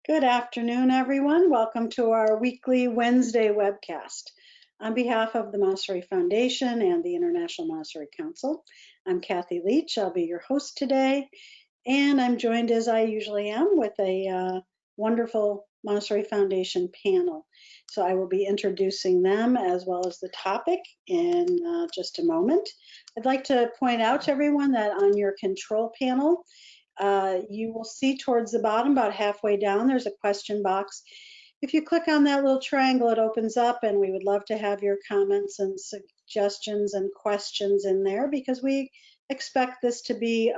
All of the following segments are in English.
Good afternoon, everyone. Welcome to our weekly Wednesday webcast. On behalf of the Montessori Foundation and the International Montessori Council, I'm Kathy Leach. I'll be your host today, and I'm joined, as I usually am, with a wonderful Montessori Foundation panel. So I will be introducing them as well as the topic in just a moment. I'd like to point out to everyone that on your control panel, you will see towards the bottom, about halfway down, there's a question box. If you click on that little triangle, it opens up, and we would love to have your comments and suggestions and questions in there, because we expect this to be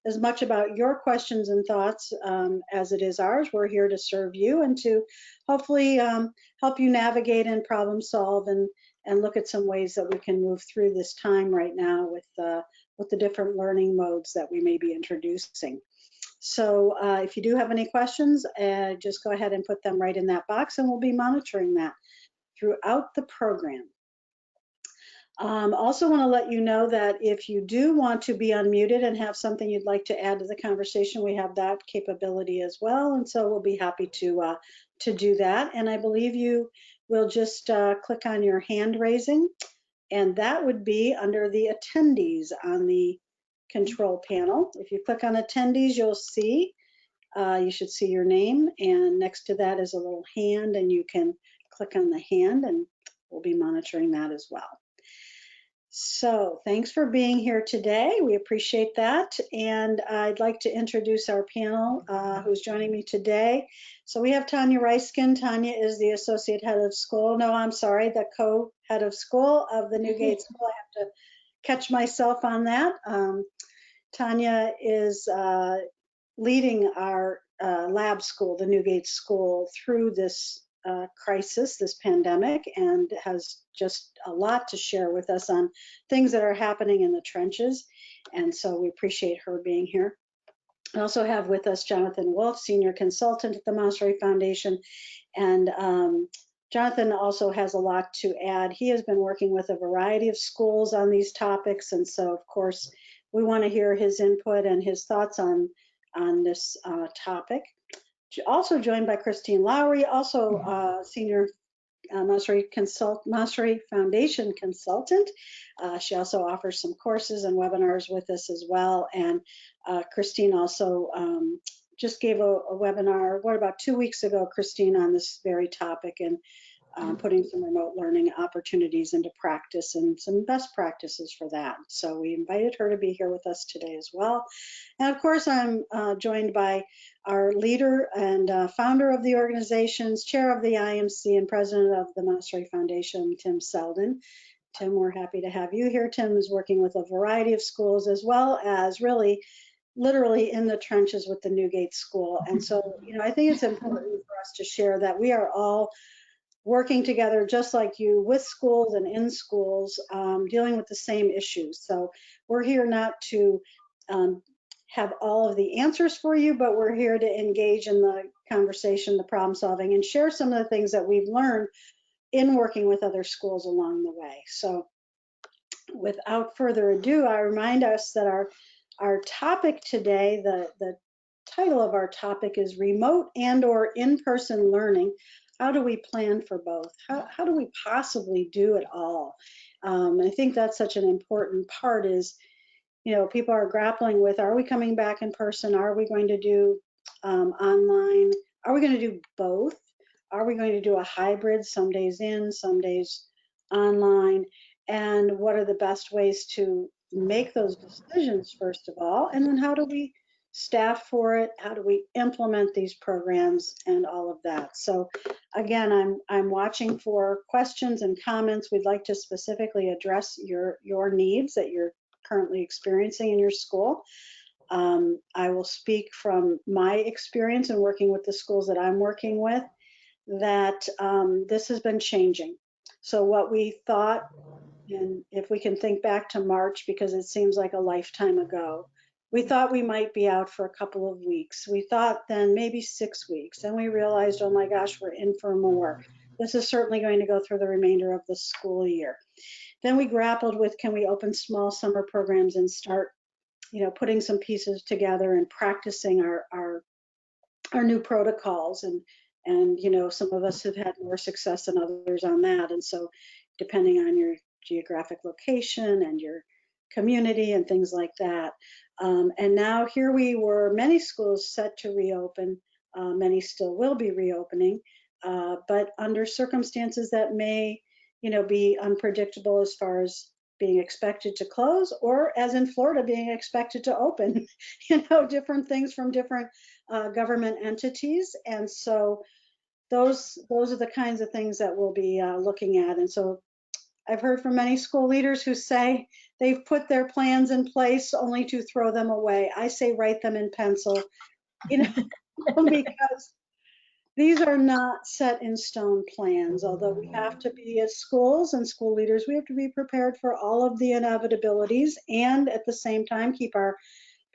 as much about your questions and thoughts as it is ours. We're here to serve you and to hopefully help you navigate and problem solve and look at some ways that we can move through this time right now with the different learning modes that we may be introducing. So if you do have any questions, just go ahead and put them right in that box, and we'll be monitoring that throughout the program. Also want to let you know that if you do want to be unmuted and have something you'd like to add to the conversation, we have that capability as well, and so we'll be happy to do that. And I believe you will just click on your hand raising, and that would be under the attendees on the control panel. If you click on attendees, you'll see, you should see your name, and next to that is a little hand, and you can click on the hand, and we'll be monitoring that as well. So thanks for being here today. We appreciate that. And I'd like to introduce our panel who's joining me today. So we have Tanya Reiskin. Tanya is the Associate Head of School. No, I'm sorry, the Co-Head of School of the Newgate School. I have to catch myself on that. Tanya is leading our lab school, the Newgate School, through this crisis, this pandemic, and has just a lot to share with us on things that are happening in the trenches. And so we appreciate her being here. I also have with us Jonathan Wolf, Senior Consultant at the Montessori Foundation. And Jonathan also has a lot to add. He has been working with a variety of schools on these topics. And so, of course, we want to hear his input and his thoughts on this topic. Also joined by Christine Lowry, also Senior Montessori Foundation Consultant. She also offers some courses and webinars with us as well. And Christine also just gave a webinar, about 2 weeks ago, Christine, on this very topic, and putting some remote learning opportunities into practice and some best practices for that. So we invited her to be here with us today as well. And of course, I'm joined by our leader and founder of the organization's chair of the IMC and president of the Montessori Foundation, Tim Seldin. Tim, we're happy to have you here. Tim is working with a variety of schools, as well as really literally in the trenches with the Newgate School. And so, I think it's important for us to share that we are all working together, just like you, with schools and in schools, dealing with the same issues. So we're here not to have all of the answers for you, but we're here to engage in the conversation, the problem solving, and share some of the things that we've learned in working with other schools along the way. So without further ado, I remind us that our topic today, the title of our topic is Remote and/or In-Person Learning. How do we plan for both? How do we possibly do it all? I think that's such an important part is, people are grappling with, are we coming back in person? Are we going to do online? Are we going to do both? Are we going to do a hybrid, some days in, some days online? And what are the best ways to make those decisions, first of all? And then how do we staff for it? How do we implement these programs and all of that? So again, I'm watching for questions and comments. We'd like to specifically address your needs that you're currently experiencing in your school. I will speak from my experience in working with the schools that I'm working with, that this has been changing. So what we thought, and if we can think back to March, because it seems like a lifetime ago, we thought we might be out for a couple of weeks. We thought then maybe 6 weeks. And we realized, oh my gosh, we're in for more. This is certainly going to go through the remainder of the school year. Then we grappled with, can we open small summer programs and start, putting some pieces together and practicing our our new protocols, and you know, some of us have had more success than others on that, and so depending on your geographic location and your community and things like that. And now here we were, many schools set to reopen, many still will be reopening, but under circumstances that may, you know, be unpredictable as far as being expected to close, or as in Florida, being expected to open, you know, different things from different government entities. And so those are the kinds of things that we'll be looking at. And so I've heard from many school leaders who say they've put their plans in place only to throw them away. I say write them in pencil, you know, because these are not set in stone plans, although we have to be, as schools and school leaders, we have to be prepared for all of the inevitabilities, and at the same time keep our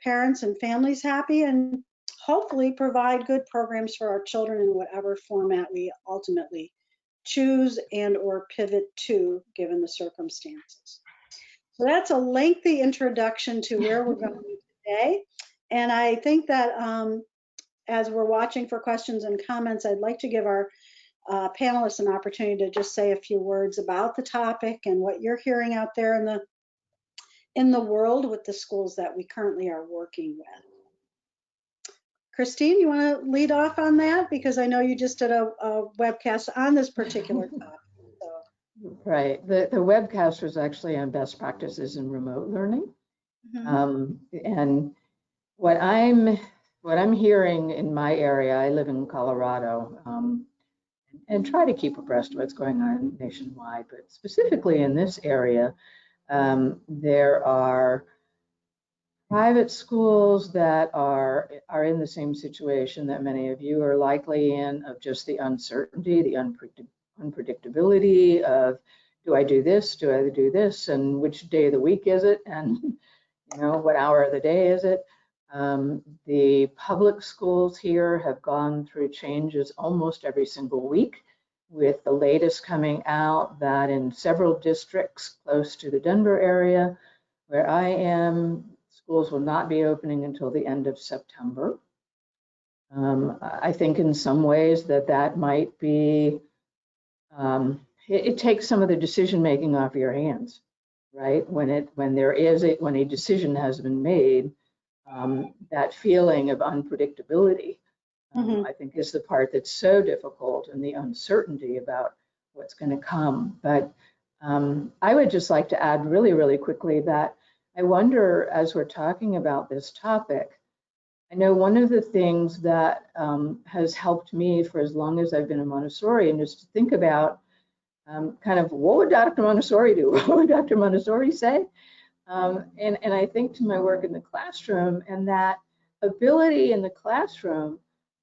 parents and families happy, and hopefully provide good programs for our children in whatever format we ultimately choose and or pivot to, given the circumstances. So that's a lengthy introduction to where we're going today. And I think that as we're watching for questions and comments, I'd like to give our panelists an opportunity to just say a few words about the topic and what you're hearing out there in the world with the schools that we currently are working with. Christine, you want to lead off on that? Because I know you just did a webcast on this particular topic. So. Right. The webcast was actually on best practices in remote learning. And what I'm hearing in my area, I live in Colorado, and try to keep abreast of what's going on nationwide, but specifically in this area, there are private schools that are in the same situation that many of you are likely in, of just the uncertainty, the unpredictability of, do I do this, do I do this, and which day of the week is it, and you know, what hour of the day is it? The public schools here have gone through changes almost every single week, with the latest coming out that in several districts close to the Denver area, where I am, schools will not be opening until the end of September. I think in some ways that might be, it takes some of the decision making off your hands, right? When a decision has been made, that feeling of unpredictability, I think, is the part that's so difficult, and the uncertainty about what's going to come. But I would just like to add really, really quickly that I wonder, as we're talking about this topic, I know one of the things that has helped me for as long as I've been a Montessorian is to think about kind of, what would Dr. Montessori do? What would Dr. Montessori say? And I think to my work in the classroom, and that ability in the classroom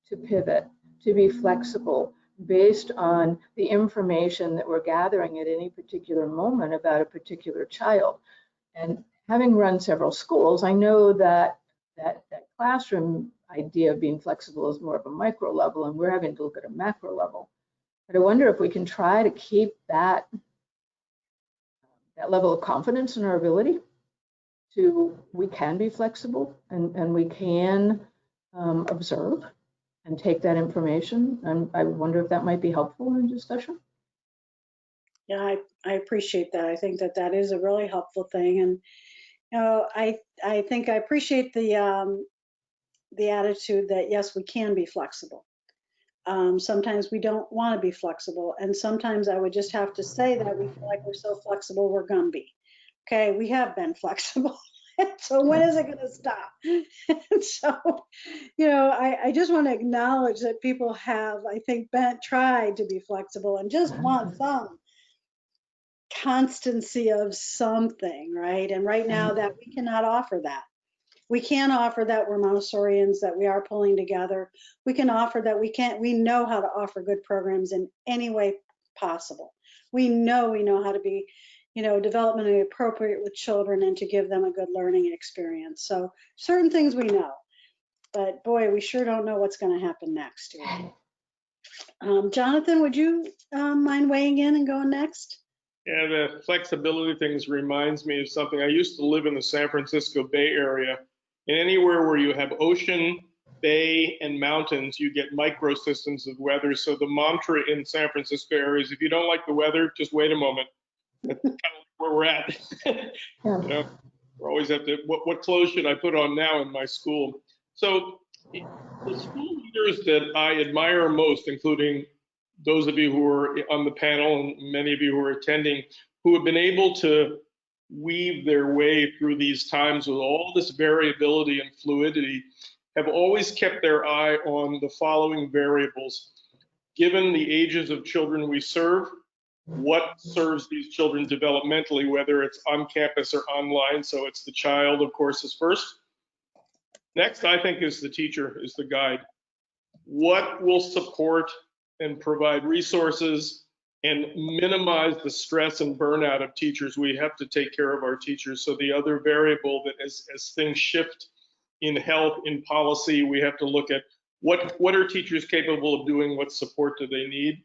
to pivot, to be flexible based on the information that we're gathering at any particular moment about a particular child. And having run several schools, I know that classroom idea of being flexible is more of a micro level, and we're having to look at a macro level. But I wonder if we can try to keep that level of confidence in our ability to, we can be flexible, and we can observe and take that information. And I wonder if that might be helpful in discussion. Yeah, I appreciate that. I think that is a really helpful thing. And you know, I think I appreciate the attitude that, yes, we can be flexible. Sometimes we don't want to be flexible, and sometimes I would just have to say that we feel like we're so flexible, we're gonna be. Okay, we have been flexible. So when is it going to stop? And so, you know, I just want to acknowledge that people have, I think, tried to be flexible and just want some constancy of something, right? And right now that we cannot offer that. We can offer that we're Montessorians, that we are pulling together. We can offer that we know how to offer good programs in any way possible. We know how to be, you know, developmentally appropriate with children and to give them a good learning experience. So certain things we know, but boy, we sure don't know what's going to happen next. Jonathan, would you mind weighing in and going next? Yeah, the flexibility things reminds me of something. I used to live in the San Francisco Bay Area, and anywhere where you have ocean, bay and mountains, you get microsystems of weather. So the mantra in San Francisco area is, if you don't like the weather, just wait a moment. That's kind of where we're at. Yeah. You know, we always have to, what clothes should I put on now in my school? So the school leaders that I admire most, including those of you who are on the panel and many of you who are attending, who have been able to weave their way through these times with all this variability and fluidity, have always kept their eye on the following variables. Given the ages of children we serve, what serves these children developmentally, whether it's on campus or online. So it's the child, of course, is first. Next, I think, is the teacher, is the guide. What will support and provide resources and minimize the stress and burnout of teachers? We have to take care of our teachers. So the other variable that as things shift in health, in policy, we have to look at what are teachers capable of doing? What support do they need?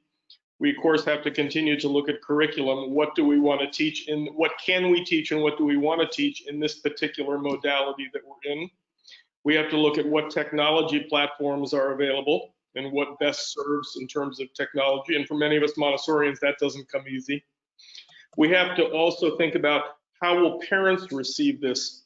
We, of course, have to continue to look at curriculum. What do we want to teach, and what can we teach, and what do we want to teach in this particular modality that we're in? We have to look at what technology platforms are available and what best serves in terms of technology. And for many of us Montessorians, that doesn't come easy. We have to also think about how will parents receive this,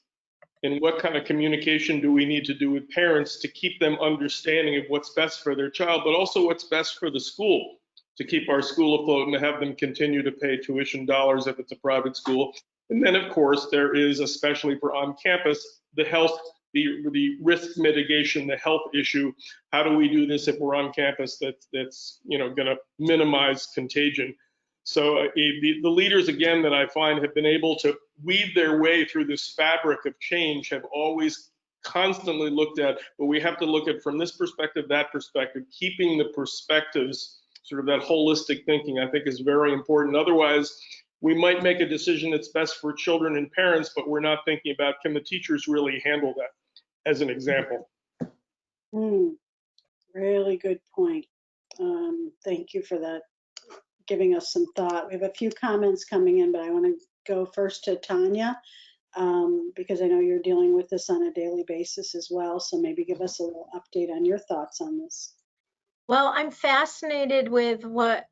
and what kind of communication do we need to do with parents to keep them understanding of what's best for their child, but also what's best for the school, to keep our school afloat and to have them continue to pay tuition dollars if it's a private school. And then, of course, there is, especially for on campus, the health, the risk mitigation, the health issue. How do we do this if we're on campus that's going to minimize contagion? So the leaders, again, that I find have been able to weave their way through this fabric of change have always constantly looked at, but we have to look at from this perspective, that perspective, keeping the perspectives, sort of that holistic thinking, I think is very important. Otherwise, we might make a decision that's best for children and parents, but we're not thinking about, can the teachers really handle that, as an example. Really good point. Thank you for that, giving us some thought. We have a few comments coming in, but I want to go first to Tanya, because I know you're dealing with this on a daily basis as well. So maybe give us a little update on your thoughts on this. Well, I'm fascinated with what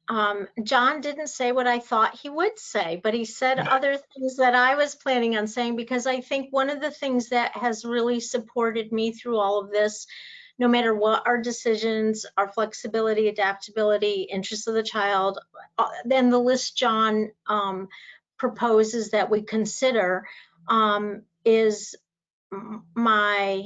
John didn't say what I thought he would say, but he said other things that I was planning on saying, because I think one of the things that has really supported me through all of this, no matter what our decisions, our flexibility, adaptability, interests of the child, then the list John proposes that we consider is my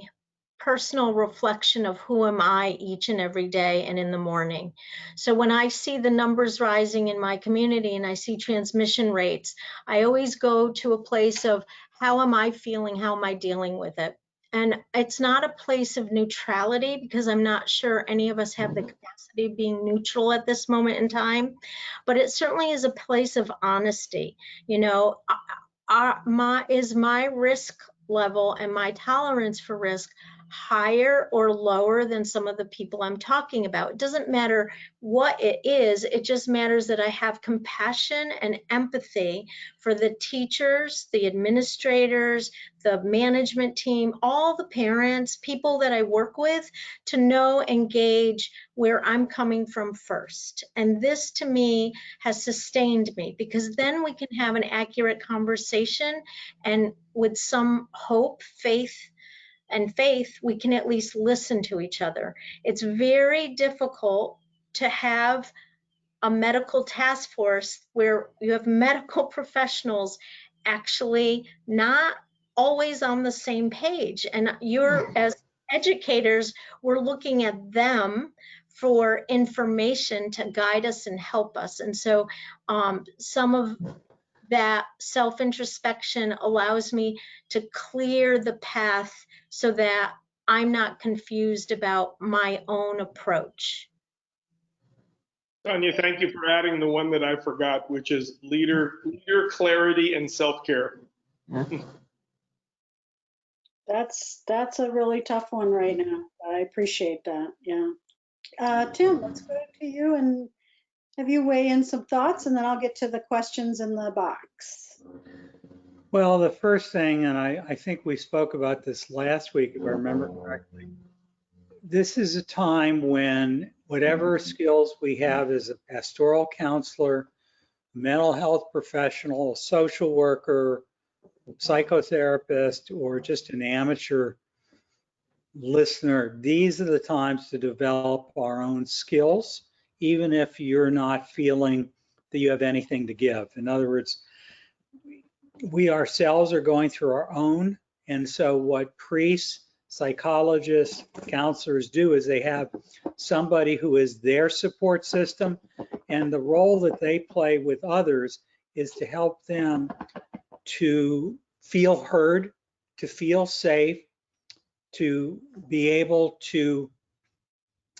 personal reflection of who am I each and every day and in the morning. So when I see the numbers rising in my community and I see transmission rates, I always go to a place of how am I feeling, how am I dealing with it? And it's not a place of neutrality, because I'm not sure any of us have the capacity of being neutral at this moment in time, but it certainly is a place of honesty. You know, is my risk level and my tolerance for risk higher or lower than some of the people I'm talking about? It doesn't matter what it is, it just matters that I have compassion and empathy for the teachers, the administrators, the management team, all the parents, people that I work with, to know and gauge where I'm coming from first. And this to me has sustained me, because then we can have an accurate conversation, and with some hope, faith, we can at least listen to each other. It's very difficult to have a medical task force where you have medical professionals actually not always on the same page. And you're, as educators, we're looking at them for information to guide us and help us. And so some of that self-introspection allows me to clear the path so that I'm not confused about my own approach. Tanya, thank you for adding the one that I forgot, which is leader clarity and self-care. That's a really tough one right now. I appreciate that. Yeah. Tim, let's go to you and have you weigh in some thoughts, and then I'll get to the questions in the box. Well, the first thing, and I think we spoke about this last week, if I remember correctly, this is a time when whatever skills we have as a pastoral counselor, mental health professional, a social worker, psychotherapist, or just an amateur listener, these are the times to develop our own skills, even if you're not feeling that you have anything to give. In other words, we ourselves are going through our own. And so what priests, psychologists, counselors do is they have somebody who is their support system. And the role that they play with others is to help them to feel heard, to feel safe, to be able to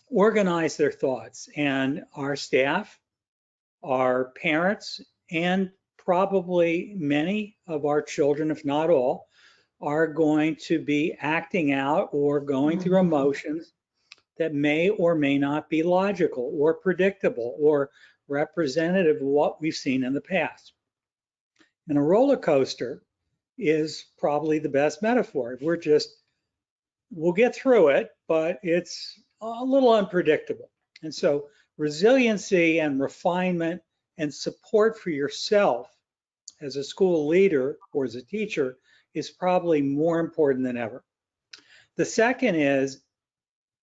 organize their thoughts. And our staff, our parents, and probably many of our children, if not all, are going to be acting out or going through emotions that may or may not be logical or predictable or representative of what we've seen in the past. And a roller coaster is probably the best metaphor. We'll get through it, but it's a little unpredictable. And so resiliency and refinement and support for yourself as a school leader or as a teacher is probably more important than ever. The second is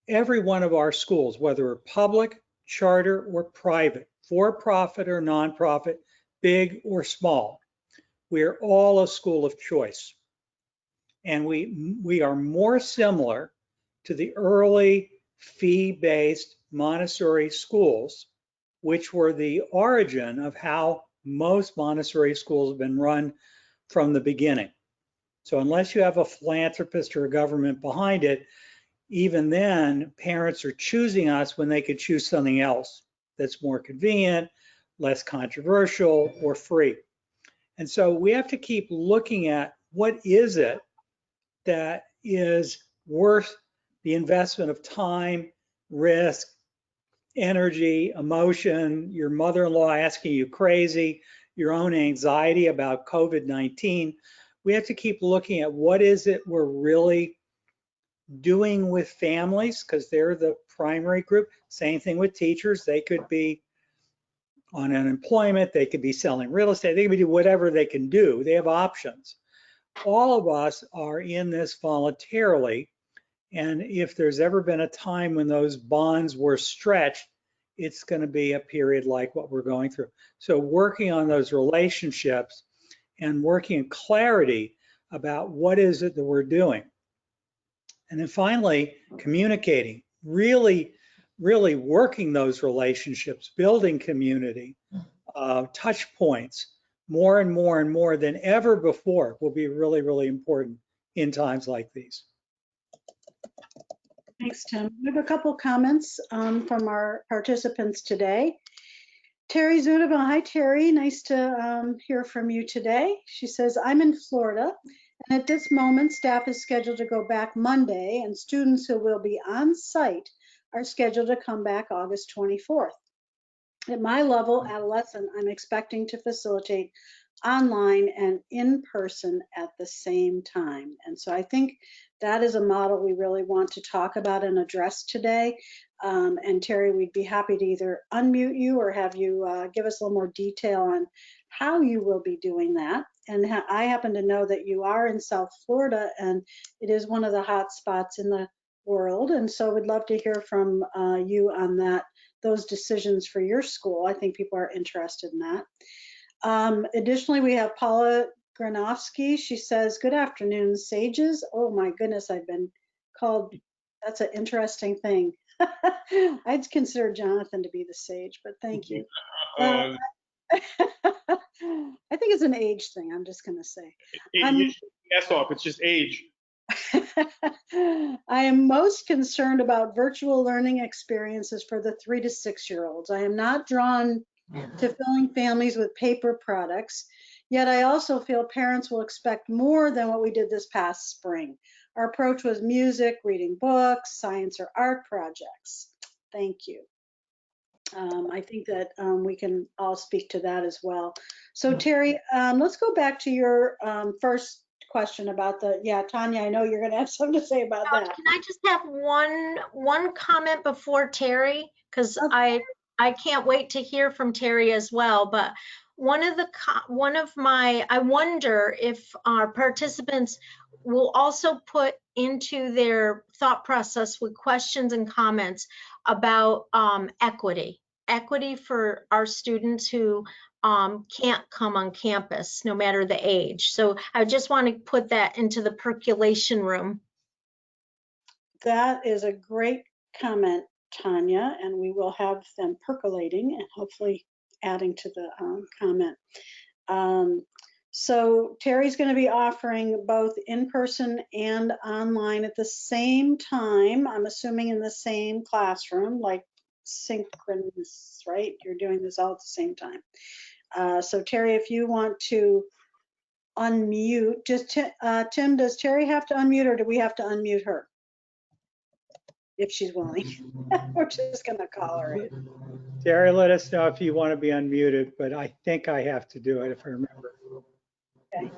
every one of our schools, whether public, charter, or private, for-profit or nonprofit, big or small, we're all a school of choice. And we are more similar to the early fee-based Montessori schools, which were the origin of how most Montessori schools have been run from the beginning. So unless you have a philanthropist or a government behind it, even then, parents are choosing us when they could choose something else that's more convenient, less controversial, or free. And so we have to keep looking at what is it that is worth the investment of time, risk, energy, emotion, your mother-in-law asking you crazy, your own anxiety about COVID-19. We have to keep looking at what is it we're really doing with families, because they're the primary group. Same thing with teachers. They could be on unemployment, they could be selling real estate, they could do whatever they can do. They have options. All of us are in this voluntarily. And if there's ever been a time when those bonds were stretched, it's going to be a period like what we're going through. So working on those relationships and working in clarity about what is it that we're doing. And then finally, communicating, really working those relationships, building community, touch points, more and more than ever before will be really important in times like these. Thanks, Tim. We have a couple comments from our participants today. Terry Zunaba. Hi, Terry. Nice to hear from you today. She says, I'm in Florida, and at this moment, staff is scheduled to go back Monday, and students who will be on site are scheduled to come back August 24th. At my level, adolescent, I'm expecting to facilitate online and in person at the same time. And so I think that is a model we really want to talk about and address today. And Terry, we'd be happy to either unmute you or have you give us a little more detail on how you will be doing that. And I happen to know that you are in South Florida, and it is one of the hot spots in the world. And so we'd love to hear from you on that, those decisions for your school. I think people are interested in that. Additionally, we have Paula Granofsky. She says, good afternoon, sages. Oh my goodness, I've been called, that's an interesting thing. I'd consider Jonathan to be the sage, but thank you. I think it's an age thing, I'm just gonna say. Yes, off, it's just age. I am most concerned about virtual learning experiences for the 3 to 6-year-olds. I am not drawn to filling families with paper products, yet I also feel parents will expect more than what we did this past spring. Our approach was music, reading books, science or art projects. Thank you. I think that we can all speak to that as well. So Terry, let's go back to your first question about yeah, Tanya, I know you're going to have something to say about that. Can I just have one comment before Terry? Because Okay. I can't wait to hear from Terry as well. But I wonder if our participants will also put into their thought process with questions and comments about equity for our students who can't come on campus, no matter the age. So I just want to put that into the percolation room. That is a great comment, Tanya, and we will have them percolating and hopefully adding to the comment. So Terry's going to be offering both in-person and online at the same time. I'm assuming in the same classroom, like synchronous, right? You're doing this all at the same time. So Terry, if you want to unmute, just Tim, does Terry have to unmute or do we have to unmute her? If she's willing. We're just going to call her in. Terry, let us know if you want to be unmuted, but I think I have to do it if I remember. Okay.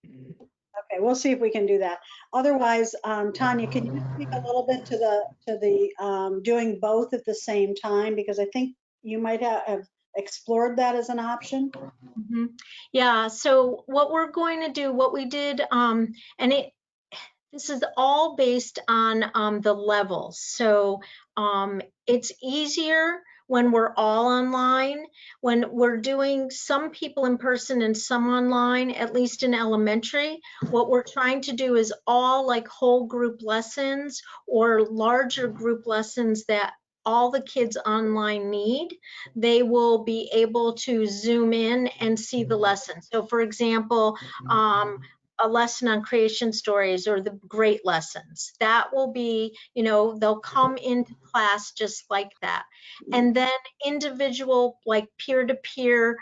Okay, we'll see if we can do that. Otherwise, Tanya, can you speak a little bit to the doing both at the same time? Because I think you might have explored that as an option. Mm-hmm. Yeah, so what we're going to do, what we did, this is all based on the levels. So it's easier when we're all online. When we're doing some people in person and some online, at least in elementary, what we're trying to do is all like whole group lessons or larger group lessons that all the kids online need. They will be able to zoom in and see the lesson. So for example, a lesson on creation stories or the great lessons. That will be, they'll come into class just like that. And then individual, like peer-to-peer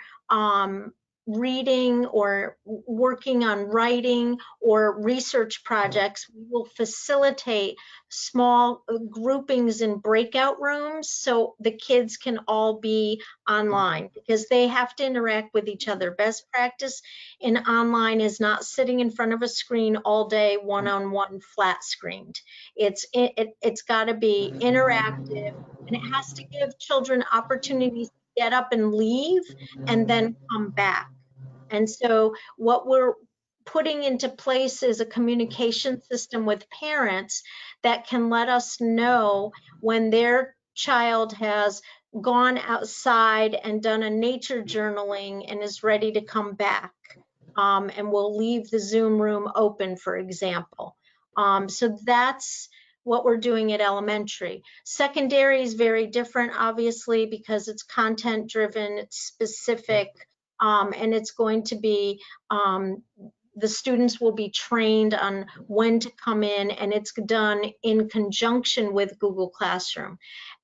reading or working on writing or research projects, we will facilitate small groupings in breakout rooms so the kids can all be online because they have to interact with each other. Best practice in online is not sitting in front of a screen all day, one-on-one, flat screened. It's got to be interactive, and it has to give children opportunities to get up and leave and then come back. And so what we're putting into place is a communication system with parents that can let us know when their child has gone outside and done a nature journaling and is ready to come back. And we'll leave the Zoom room open, for example. So that's what we're doing at elementary. Secondary is very different, obviously, because it's content driven, it's specific, and it's going to be, the students will be trained on when to come in, and it's done in conjunction with Google Classroom.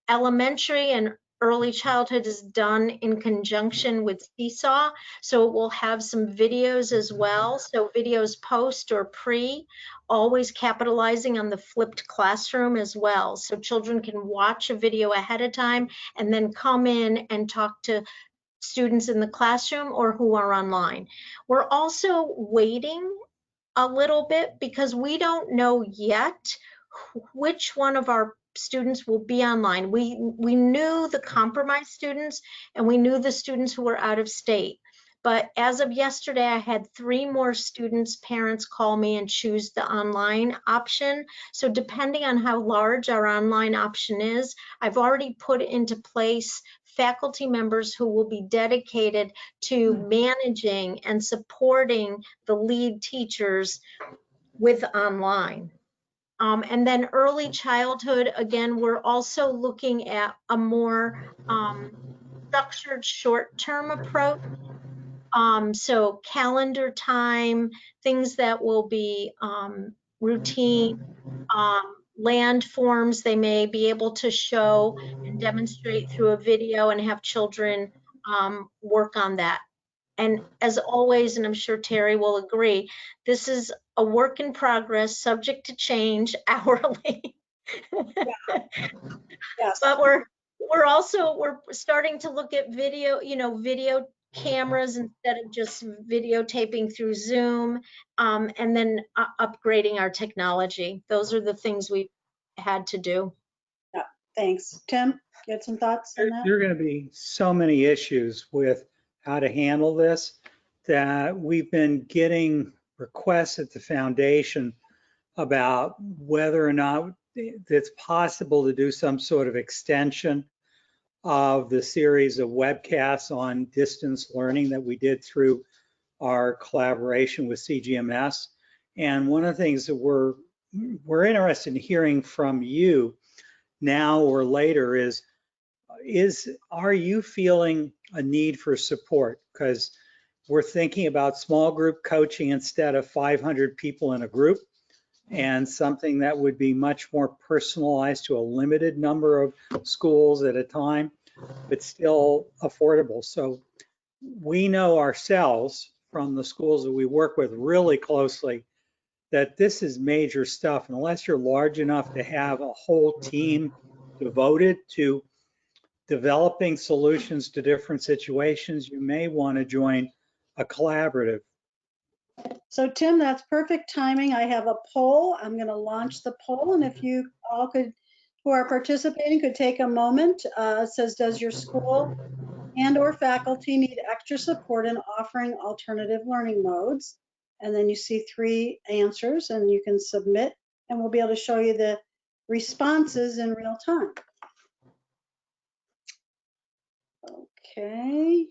Elementary and early childhood is done in conjunction with Seesaw, so it will have some videos as well. So videos post or pre, always capitalizing on the flipped classroom as well. So children can watch a video ahead of time and then come in and talk to students in the classroom or who are online. We're also waiting a little bit because we don't know yet which one of our students will be online. We knew the compromised students and we knew the students who were out of state. But as of yesterday, I had 3 more students' parents call me and choose the online option. So depending on how large our online option is, I've already put into place faculty members who will be dedicated to managing and supporting the lead teachers with online. And then early childhood, again, we're also looking at a more structured short-term approach. So calendar time, things that will be routine, land forms they may be able to show and demonstrate through a video and have children work on that. And as always, and I'm sure Terry will agree, this is a work in progress, subject to change hourly. Yes. But we're starting to look at video, video cameras instead of just videotaping through Zoom, and then upgrading our technology. Those are the things we had to do. Yeah, thanks. Tim, you had some thoughts on that? There are going to be so many issues with how to handle this that we've been getting requests at the foundation about whether or not it's possible to do some sort of extension of the series of webcasts on distance learning that we did through our collaboration with CGMS. And one of the things that we're interested in hearing from you now or later is are you feeling a need for support? Because we're thinking about small group coaching instead of 500 people in a group, and something that would be much more personalized to a limited number of schools at a time, but still affordable. So we know ourselves from the schools that we work with really closely that this is major stuff. And unless you're large enough to have a whole team devoted to developing solutions to different situations, you may want to join a collaborative. So Tim, that's perfect timing. I have a poll. I'm going to launch the poll, and if you all could, who are participating, could take a moment. It says, does your school and/or faculty need extra support in offering alternative learning modes? And then you see 3 answers, and you can submit, and we'll be able to show you the responses in real time. Okay.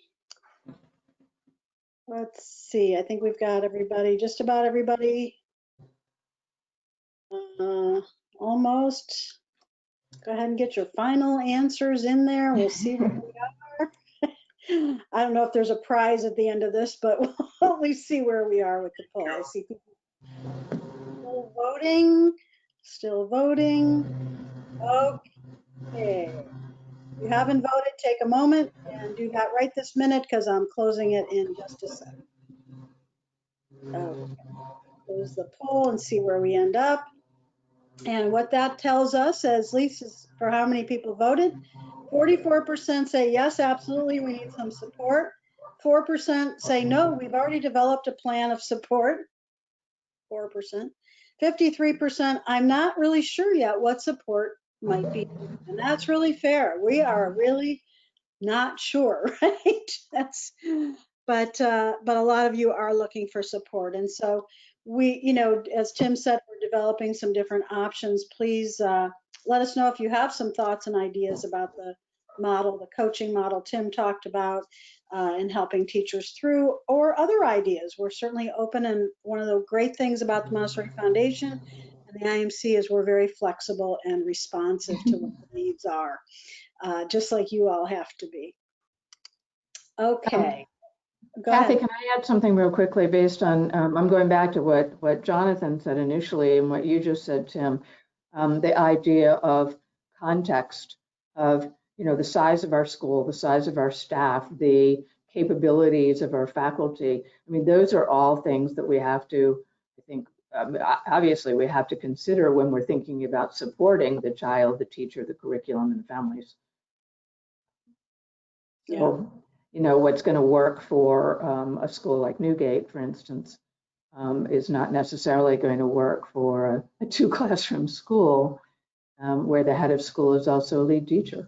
Let's see. I think we've got everybody, just about everybody. Almost. Go ahead and get your final answers in there. We'll see where we are. I don't know if there's a prize at the end of this, but we'll at least see where we are with the poll. I see people still voting, still voting. Okay. If you haven't voted, take a moment and do that right this minute, because I'm closing it in just a sec. Okay. Close the poll and see where we end up. And what that tells us, as least as for how many people voted, 44% say yes, absolutely, we need some support. 4% say no, we've already developed a plan of support. 4%. 53%, I'm not really sure yet what support might be. And that's really fair. We are really not sure, right? But a lot of you are looking for support. And so we, as Tim said, we're developing some different options. Please let us know if you have some thoughts and ideas about the model, the coaching model Tim talked about, and helping teachers through, or other ideas. We're certainly open, and one of the great things about the Montessori Foundation and the IMC is we're very flexible and responsive to what the needs are, just like you all have to be. Okay. Go Kathy, ahead. can I add something real quickly based on, I'm going back to what Jonathan said initially and what you just said, Tim, the idea of context of, the size of our school, the size of our staff, the capabilities of our faculty. I mean, those are all things that we have to, I think, obviously we have to consider when we're thinking about supporting the child, the teacher, the curriculum, and the families. So, what's going to work for a school like Newgate, for instance, is not necessarily going to work for a 2-classroom school where the head of school is also a lead teacher.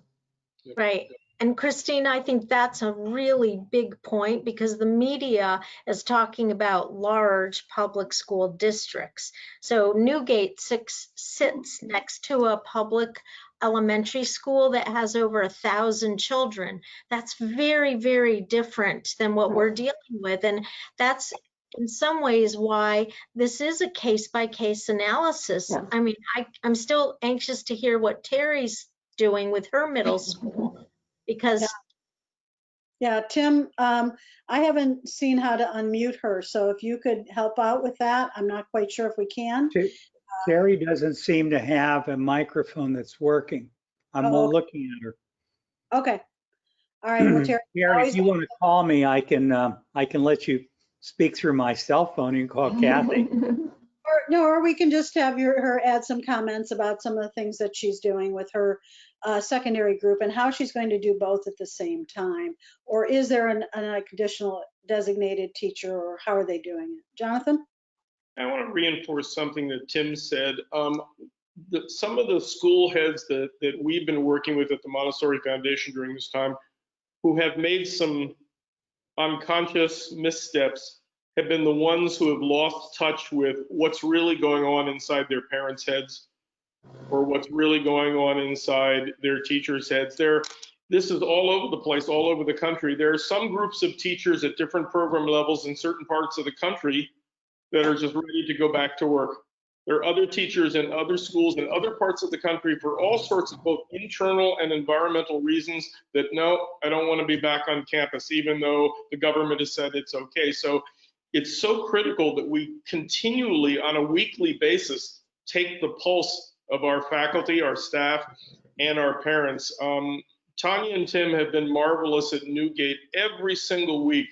Right. And Christine, I think that's a really big point, because the media is talking about large public school districts. So Newgate sits next to a public elementary school that has over 1,000 children. That's very, very different than what we're dealing with. And that's in some ways why this is a case-by-case analysis. Yeah. I mean, I'm still anxious to hear what Terry's doing with her middle school, because Yeah, Tim, I haven't seen how to unmute her, so if you could help out with that. I'm not quite sure if we can. Terry doesn't seem to have a microphone that's working. I'm looking at her. Okay. All right. Well, Terry, Terry, if you want to call me, I can let you speak through my cell phone. You can call Kathy. No, or we can just have her add some comments about some of the things that she's doing with her secondary group and how she's going to do both at the same time. Or is there an additional designated teacher, or how are they doing it? Jonathan? I want to reinforce something that Tim said. Some of the school heads that we've been working with at the Montessori Foundation during this time, who have made some unconscious missteps, have been the ones who have lost touch with what's really going on inside their parents' heads, or what's really going on inside their teachers' heads. This is all over the place, all over the country. There are some groups of teachers at different program levels in certain parts of the country that are just ready to go back to work. There are other teachers in other schools in other parts of the country for all sorts of both internal and environmental reasons that, no, I don't want to be back on campus, even though the government has said it's okay. So it's so critical that we continually, on a weekly basis, take the pulse of our faculty, our staff, and our parents. Tanya and Tim have been marvelous at Newgate. Every single week,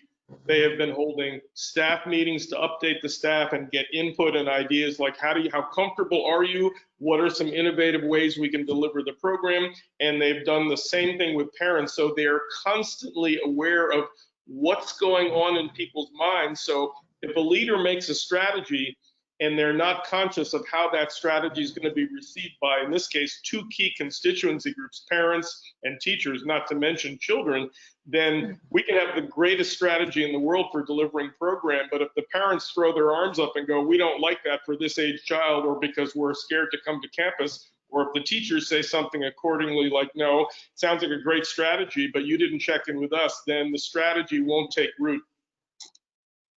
they have been holding staff meetings to update the staff and get input and ideas like how comfortable are you? What are some innovative ways we can deliver the program? And they've done the same thing with parents. So they're constantly aware of what's going on in people's minds. So if a leader makes a strategy and they're not conscious of how that strategy is going to be received by, in this case, two key constituency groups, parents and teachers, not to mention children, then we can have the greatest strategy in the world for delivering program. But if the parents throw their arms up and go, we don't like that for this age child, or because we're scared to come to campus, or if the teachers say something accordingly like, no, it sounds like a great strategy, but you didn't check in with us, then the strategy won't take root.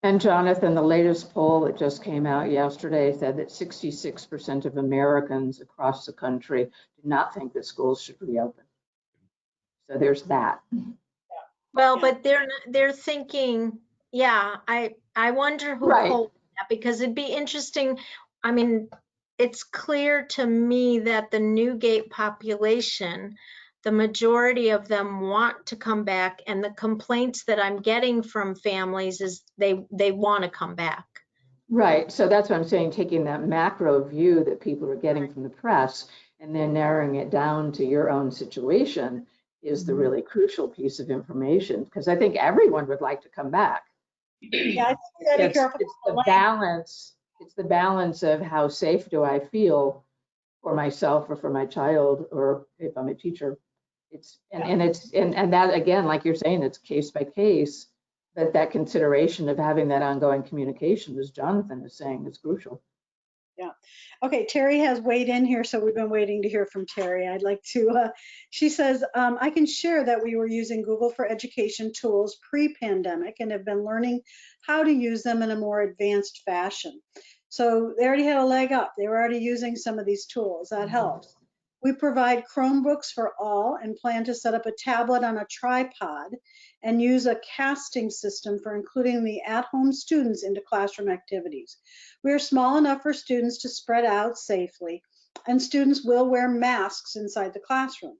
And Jonathan, the latest poll that just came out yesterday said that 66% of Americans across the country do not think that schools should reopen. So there's that. Well, but they're thinking, yeah, I wonder who Right. polled that, because it'd be interesting. I mean, it's clear to me that the Newgate population, the majority of them want to come back, and the complaints that I'm getting from families is they want to come back. Right. So that's what I'm saying, taking that macro view that people are getting from the press and then narrowing it down to your own situation is the really crucial piece of information, because I think everyone would like to come back. Yeah, I think we gotta be careful. It's the balance. It's the balance of how safe do I feel for myself or for my child, or if I'm a teacher. And that, again, like you're saying, it's case by case, but that consideration of having that ongoing communication, as Jonathan is saying, is crucial. Yeah. Okay, Terry has weighed in here, so we've been waiting to hear from Terry. I'd like to, she says, I can share that we were using Google for Education tools pre-pandemic and have been learning how to use them in a more advanced fashion. So they already had a leg up. They were already using some of these tools. That helps. We provide Chromebooks for all and plan to set up a tablet on a tripod and use a casting system for including the at-home students into classroom activities. We are small enough for students to spread out safely, and students will wear masks inside the classroom.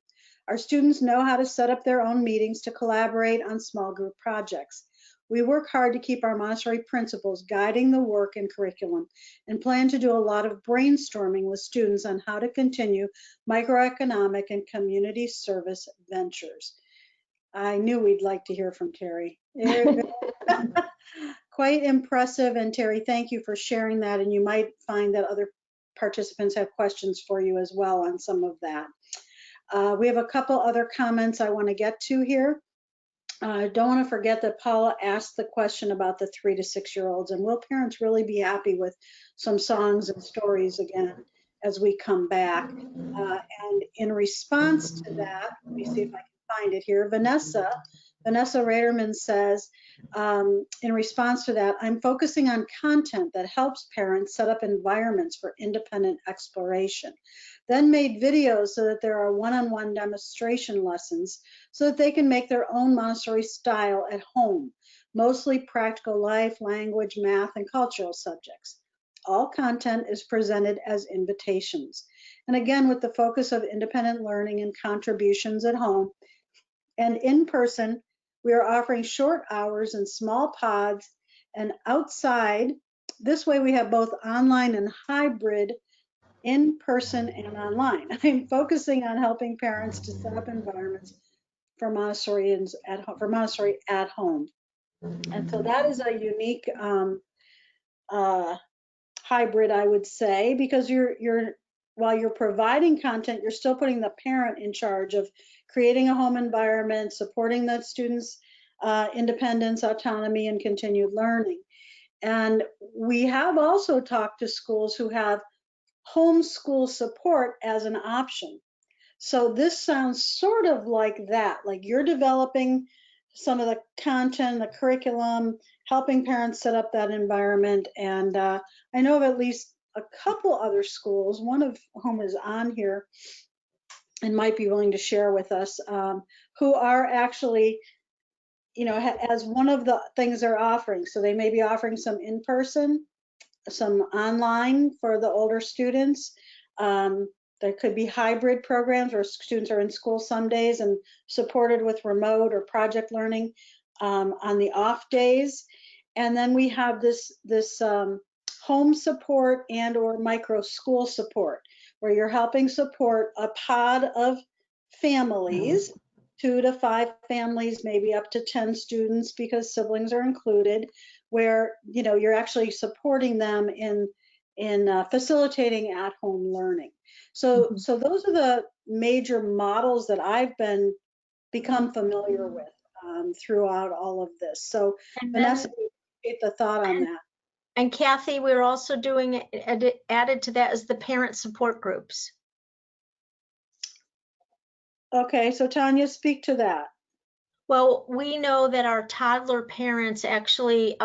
Our students know how to set up their own meetings to collaborate on small group projects. We work hard to keep our Montessori principles guiding the work and curriculum, and plan to do a lot of brainstorming with students on how to continue microeconomic and community service ventures. I knew we'd like to hear from Terry. Quite impressive. And Terry, thank you for sharing that. And you might find that other participants have questions for you as well on some of that. We have a couple other comments I want to get to here. I don't want to forget that Paula asked the question about the 3 to 6 year olds, and will parents really be happy with some songs and stories again as we come back? And in response to that, let me see if I can find it here. Vanessa Raderman says, in response to that, I'm focusing on content that helps parents set up environments for independent exploration. Then made videos so that there are one-on-one demonstration lessons so that they can make their own Montessori style at home, mostly practical life, language, math, and cultural subjects. All content is presented as invitations. And again, with the focus of independent learning and contributions at home and in person, we are offering short hours in small pods and outside this way we have both online and hybrid, in person and online. I'm focusing on helping parents to set up environments for Montessorians for Montessori at home. And so that is a unique hybrid, I would say, because while you're providing content, you're still putting the parent in charge of creating a home environment, supporting the students' independence, autonomy, and continued learning. And we have also talked to schools who have homeschool support as an option. So this sounds sort of like that, like you're developing some of the content, the curriculum, helping parents set up that environment. And I know of at least a couple other schools, one of whom is on here and might be willing to share with us, who are actually, you know, as one of the things they're offering. So they may be offering some in-person, some online for the older students. There could be hybrid programs where students are in school some days and supported with remote or project learning on the off days. And then we have this home support and or micro school support, where you're helping support a pod of families, 2 to 5 families, maybe up to 10 students because siblings are included, where you know you're actually supporting them in facilitating at-home learning. So those are the major models that I've become familiar with throughout all of this. So Vanessa, appreciate the thought on that. And Kathy, we're also doing, added to that is the parent support groups. Okay, so Tanya, speak to that. Well, we know that our toddler parents actually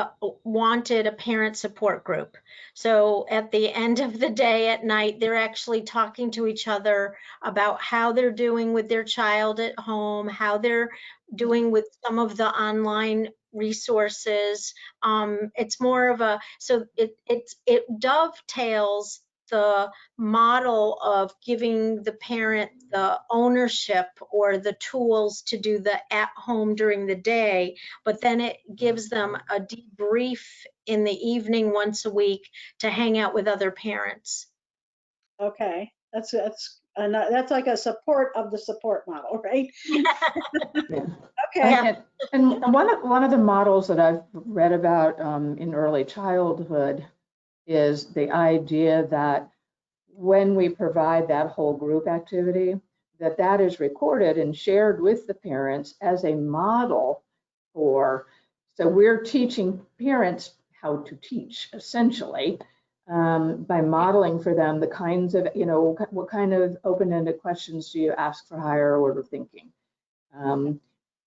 wanted a parent support group. So at the end of the day at night, they're actually talking to each other about how they're doing with their child at home, how they're doing with some of the online resources. It's more of a, so it dovetails the model of giving the parent the ownership or the tools to do the at home during the day, but then it gives them a debrief in the evening once a week to hang out with other parents. Okay, that's like a support of the support model, right? Yeah. Okay. Yeah. And one of the models that I've read about in early childhood is the idea that when we provide that whole group activity, that is recorded and shared with the parents as a model for, so we're teaching parents how to teach essentially by modeling for them the kinds of, you know, what kind of open-ended questions do you ask for higher order thinking?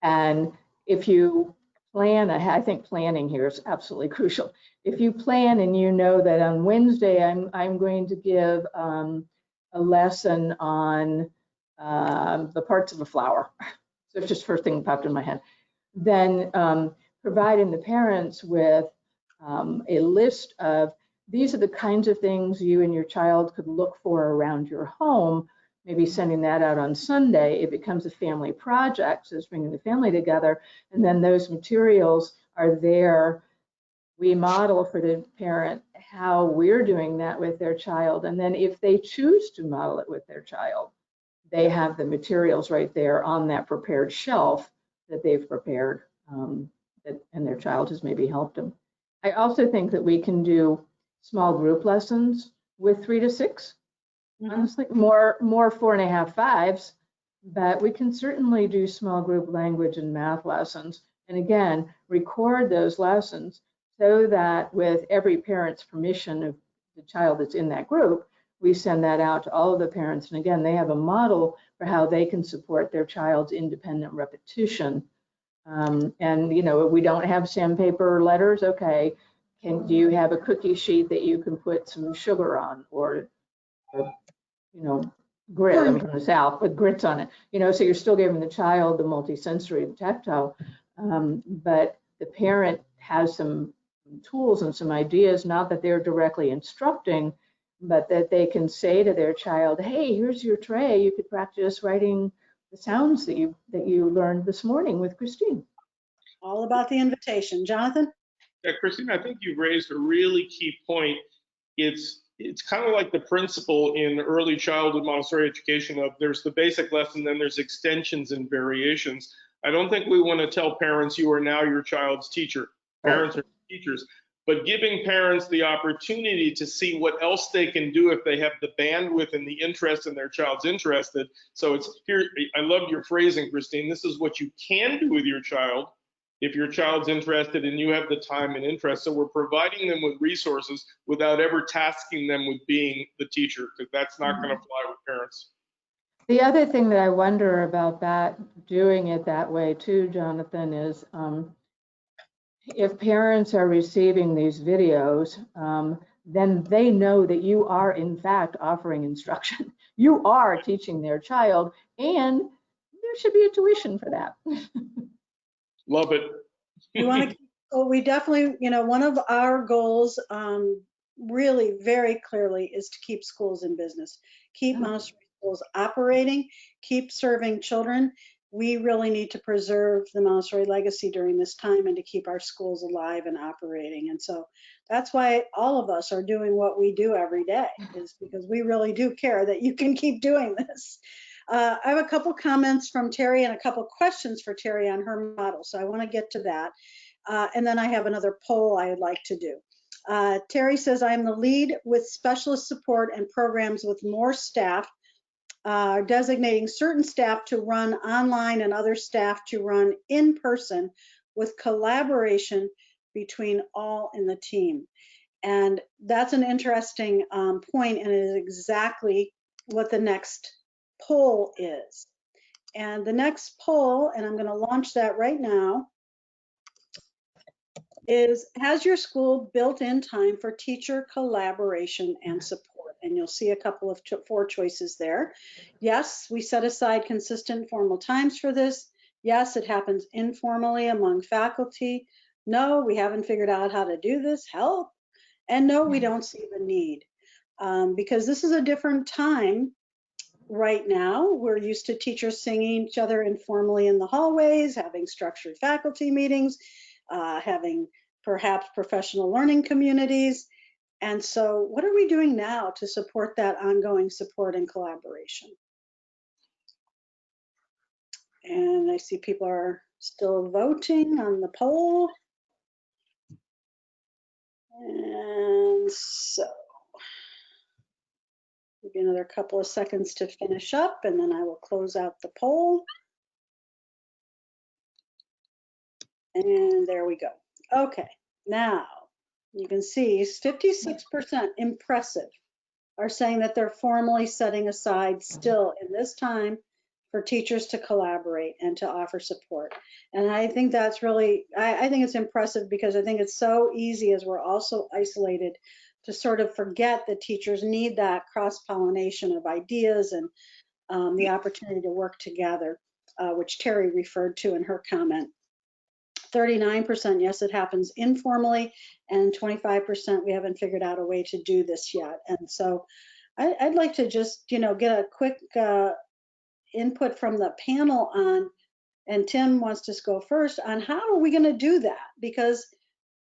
And if you plan, I think planning here is absolutely crucial. If you plan and you know that on Wednesday I'm going to give a lesson on the parts of a flower, so it's just first thing that popped in my head, then providing the parents with a list of these are the kinds of things you and your child could look for around your home, maybe sending that out on Sunday. It becomes a family project, so it's bringing the family together, and then those materials are there. We model for the parent how we're doing that with their child, and then if they choose to model it with their child, they have the materials right there on that prepared shelf that they've prepared, and their child has maybe helped them. I also think that we can do small group lessons with 3 to 6. Honestly, more 4.5, 5s, but we can certainly do small group language and math lessons. And again, record those lessons so that with every parent's permission of the child that's in that group, we send that out to all of the parents. And again, they have a model for how they can support their child's independent repetition. And you know, we don't have sandpaper letters. Okay, do you have a cookie sheet that you can put some sugar on, or you know, grit? I'm from the South, but grits on it. You know, so you're still giving the child the multi-sensory, the tactile, but the parent has some tools and some ideas, not that they're directly instructing, but that they can say to their child, hey, here's your tray. You could practice writing the sounds that you learned this morning with Christine. All about the invitation. Jonathan? Yeah, Christine, I think you've raised a really key point. It's kind of like the principle in early childhood Montessori education of there's the basic lesson, then there's extensions and variations. I don't think we want to tell parents you are now your child's teacher. Parents are teachers, but giving parents the opportunity to see what else they can do if they have the bandwidth and the interest and their child's interested. So it's here, I love your phrasing, Christine. This is what you can do with your child if your child's interested and you have the time and interest. So we're providing them with resources without ever tasking them with being the teacher, because that's not going to fly with parents. The other thing that I wonder about that, doing it that way too, Jonathan, is if parents are receiving these videos, then they know that you are in fact offering instruction. You are teaching their child, and there should be a tuition for that. Love it. We want to, well, we definitely, one of our goals really very clearly is to keep schools in business, keep Montessori schools operating, keep serving children. We really need to preserve the Montessori legacy during this time and to keep our schools alive and operating. And so that's why all of us are doing what we do every day, is because we really do care that you can keep doing this. I have a couple comments from Terry and a couple questions for Terry on her model, so I want to get to that. And then I have another poll I would like to do. Terry says, I am the lead with specialist support and programs with more staff, designating certain staff to run online and other staff to run in person with collaboration between all in the team. And that's an interesting point, and it is exactly what the next poll is. And the next poll, and I'm going to launch that right now, is, has your school built in time for teacher collaboration and support? And you'll see a couple of 4 choices there. Yes, we set aside consistent formal times for this. Yes, it happens informally among faculty. No, we haven't figured out how to do this. Help. And no, we don't see the need, because this is a different time. Right now, we're used to teachers singing each other informally in the hallways, having structured faculty meetings, having perhaps professional learning communities. And so what are we doing now to support that ongoing support and collaboration? And I see people are still voting on the poll. And so maybe another couple of seconds to finish up, and then I will close out the poll. And there we go. Okay, now you can see 56% impressive are saying that they're formally setting aside still in this time for teachers to collaborate and to offer support. And I think that's really, I think it's impressive, because I think it's so easy, as we're also isolated, to sort of forget that teachers need that cross-pollination of ideas and the opportunity to work together, which Terry referred to in her comment. 39%, yes, it happens informally, and 25%, we haven't figured out a way to do this yet. And so I'd like to just, get a quick input from the panel on, and Tim wants to go first, on how are we going to do that? Because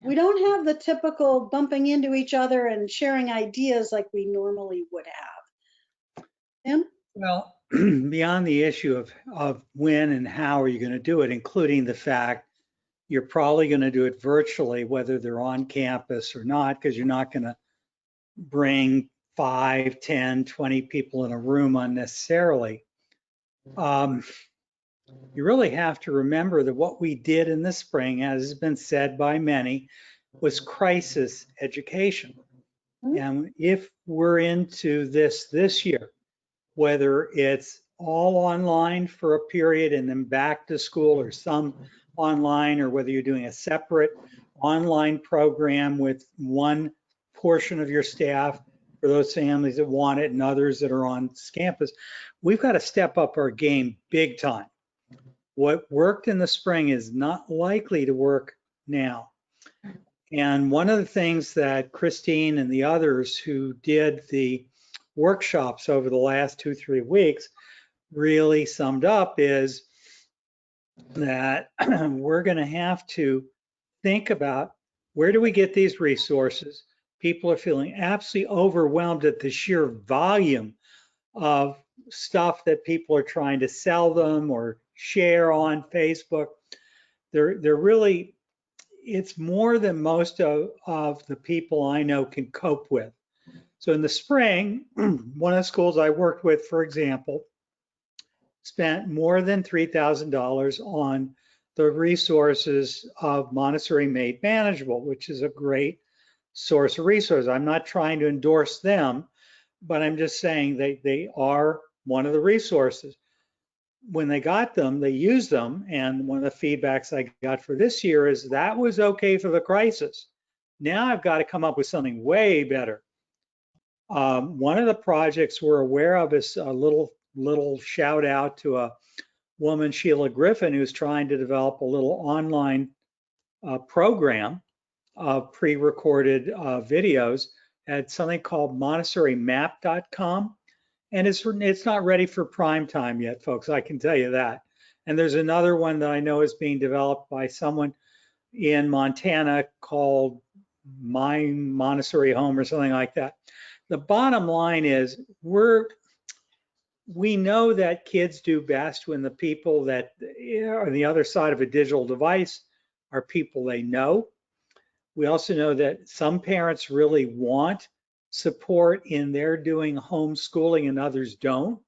we don't have the typical bumping into each other and sharing ideas like we normally would have. Tim? Well, beyond the issue of when and how are you going to do it, including the fact you're probably going to do it virtually, whether they're on campus or not, because you're not going to bring 5, 10, 20 people in a room unnecessarily. You really have to remember that what we did in the spring, as has been said by many, was crisis education. And if we're into this year, whether it's all online for a period and then back to school, or some online, or whether you're doing a separate online program with one portion of your staff for those families that want it and others that are on campus, we've got to step up our game big time. What worked in the spring is not likely to work now. And one of the things that Christine and the others who did the workshops over the last 2-3 weeks really summed up is that we're going to have to think about Where do we get these resources? People are feeling absolutely overwhelmed at the sheer volume of stuff that people are trying to sell them or share on Facebook. They're really, it's more than most of the people I know can cope with. So in the spring, one of the schools I worked with, for example, spent more than $3,000 on the resources of Montessori Made Manageable, which is a great source of resources. I'm not trying to endorse them, but I'm just saying they are one of the resources. When they got them, they used them. And one of the feedbacks I got for this year is that was okay for the crisis. Now I've got to come up with something way better. One of the projects we're aware of is a little shout out to a woman, Sheila Griffin, who's trying to develop a little online program of pre-recorded videos at something called MontessoriMap.com. And it's not ready for prime time yet, folks, I can tell you that. And there's another one that I know is being developed by someone in Montana called My Montessori Home or something like that. The bottom line is we know that kids do best when the people that are on the other side of a digital device are people they know. We also know that some parents really want support in their doing homeschooling and others don't.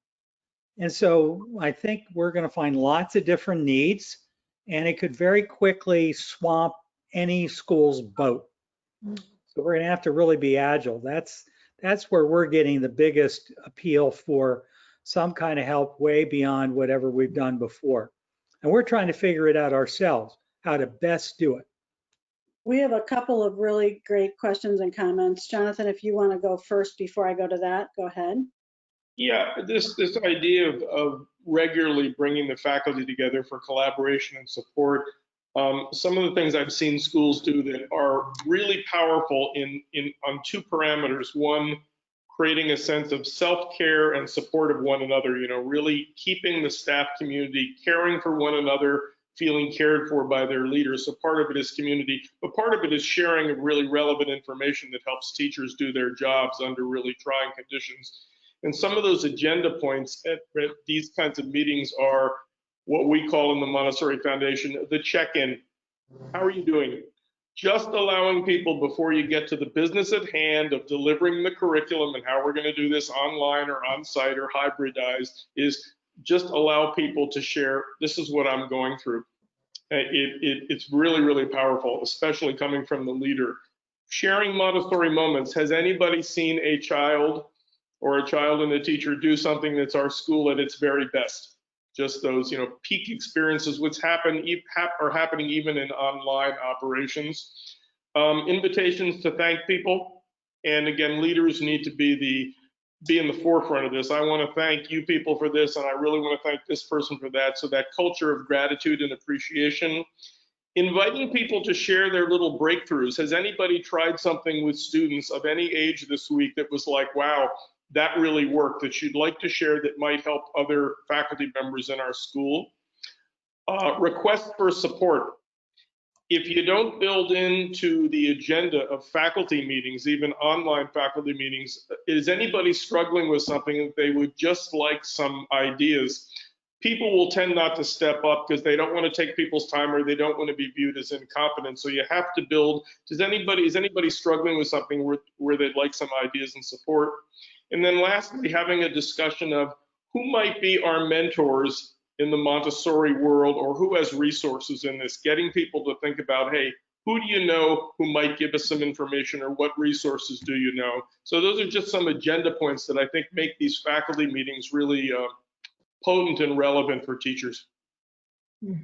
And so I think we're going to find lots of different needs, and it could very quickly swamp any school's boat. So we're going to have to really be agile. That's where we're getting the biggest appeal for some kind of help way beyond whatever we've done before. And we're trying to figure it out ourselves, how to best do it. We have a couple of really great questions and comments. Jonathan, if you want to go first before I go to that, go ahead. Yeah, this idea of regularly bringing the faculty together for collaboration and support. Some of the things I've seen schools do that are really powerful on two parameters. One, creating a sense of self-care and support of one another, really keeping the staff community caring for one another, feeling cared for by their leaders. So part of it is community, but part of it is sharing of really relevant information that helps teachers do their jobs under really trying conditions. And some of those agenda points at these kinds of meetings are what we call in the Montessori Foundation, the check-in. How are you doing? Just allowing people, before you get to the business at hand of delivering the curriculum and how we're going to do this online or on-site or hybridized, is just allow people to share, this is what I'm going through. It's really, really powerful, especially coming from the leader. Sharing Montessori moments. Has anybody seen a child or a child and a teacher do something that's our school at its very best? Just those, peak experiences, which are happening even in online operations. Invitations to thank people. And again, leaders need to be in the forefront of this. I want to thank you people for this, and I really want to thank this person for that. So that culture of gratitude and appreciation. Inviting people to share their little breakthroughs. Has anybody tried something with students of any age this week that was like, wow, that really worked, that you'd like to share that might help other faculty members in our school? Request for support. If you don't build into the agenda of faculty meetings, even online faculty meetings, is anybody struggling with something that they would just like some ideas? People will tend not to step up because they don't want to take people's time or they don't want to be viewed as incompetent. So you have to build. Is anybody struggling with something where they'd like some ideas and support? And then lastly, having a discussion of who might be our mentors in the Montessori world, or who has resources in this, getting people to think about, hey, who do you know who might give us some information, or what resources do you know? So those are just some agenda points that I think make these faculty meetings really potent and relevant for teachers.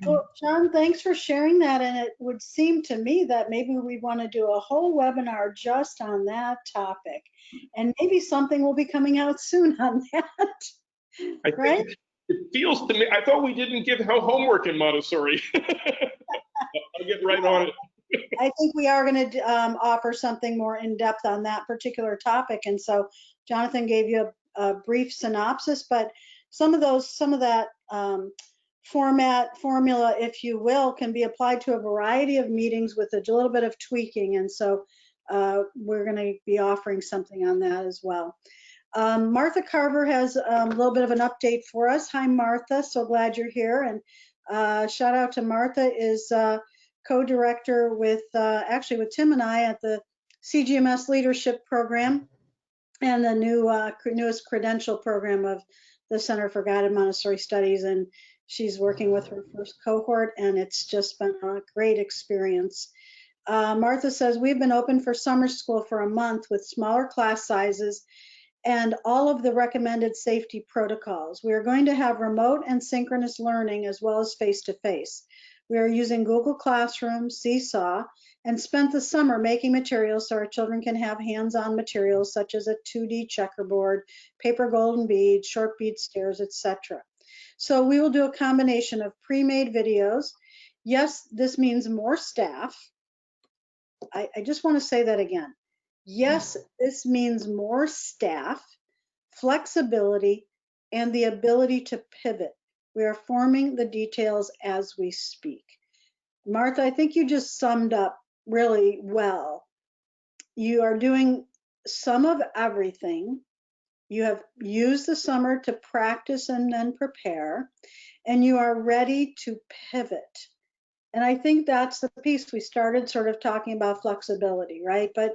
Well, John, thanks for sharing that. And it would seem to me that maybe we want to do a whole webinar just on that topic. And maybe something will be coming out soon on that. I Right? think it feels to me, I thought we didn't give homework in Montessori. I'll get right on it. I think we are going to offer something more in depth on that particular topic. And so Jonathan gave you a brief synopsis, but some of that formula, if you will, can be applied to a variety of meetings with a little bit of tweaking. And so we're going to be offering something on that as well. Martha Carver has a little bit of an update for us. Hi, Martha. So glad you're here. And shout out to Martha, is co-director with actually with Tim and I at the CGMS Leadership Program and the newest credential program of the Center for Guided Montessori Studies. And she's working with her first cohort, and it's just been a great experience. Martha says, we've been open for summer school for a month with smaller class sizes and all of the recommended safety protocols. We are going to have remote and synchronous learning as well as face-to-face. We are using Google Classroom, Seesaw, and spent the summer making materials so our children can have hands-on materials such as a 2D checkerboard, paper golden beads, short bead stairs, etc. So we will do a combination of pre-made videos. Yes, this means more staff. I just want to say that again. Yes, this means more staff, flexibility, and the ability to pivot. We are forming the details as we speak. Martha, I think you just summed up really well. You are doing some of everything. You have used the summer to practice and then prepare, and you are ready to pivot. And I think that's the piece. We started sort of talking about flexibility, right? But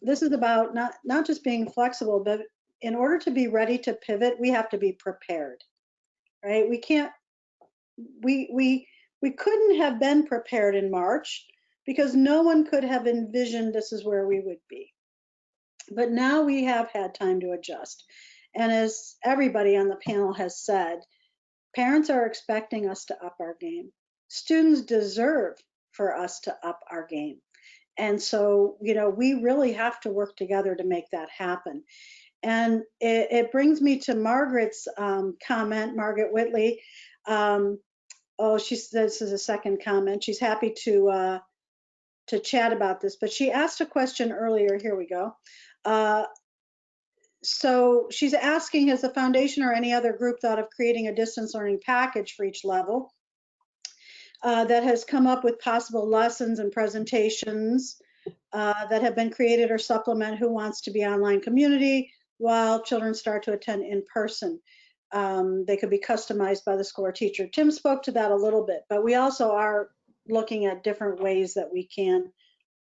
this is about not just being flexible, but in order to be ready to pivot, we have to be prepared, right? We couldn't have been prepared in March because no one could have envisioned this is where we would be. But now we have had time to adjust. And as everybody on the panel has said, parents are expecting us to up our game. Students deserve for us to up our game. And so, you know, we really have to work together to make that happen. And it brings me to Margaret's comment, Margaret Whitley. She says this is a second comment. She's happy to chat about this, but she asked a question earlier. Here we go. So she's asking, has the foundation or any other group thought of creating a distance learning package for each level that has come up with possible lessons and presentations that have been created or supplement Who Wants to Be Online community while children start to attend in person. They could be customized by the school or teacher. Tim spoke to that a little bit, but we also are looking at different ways that we can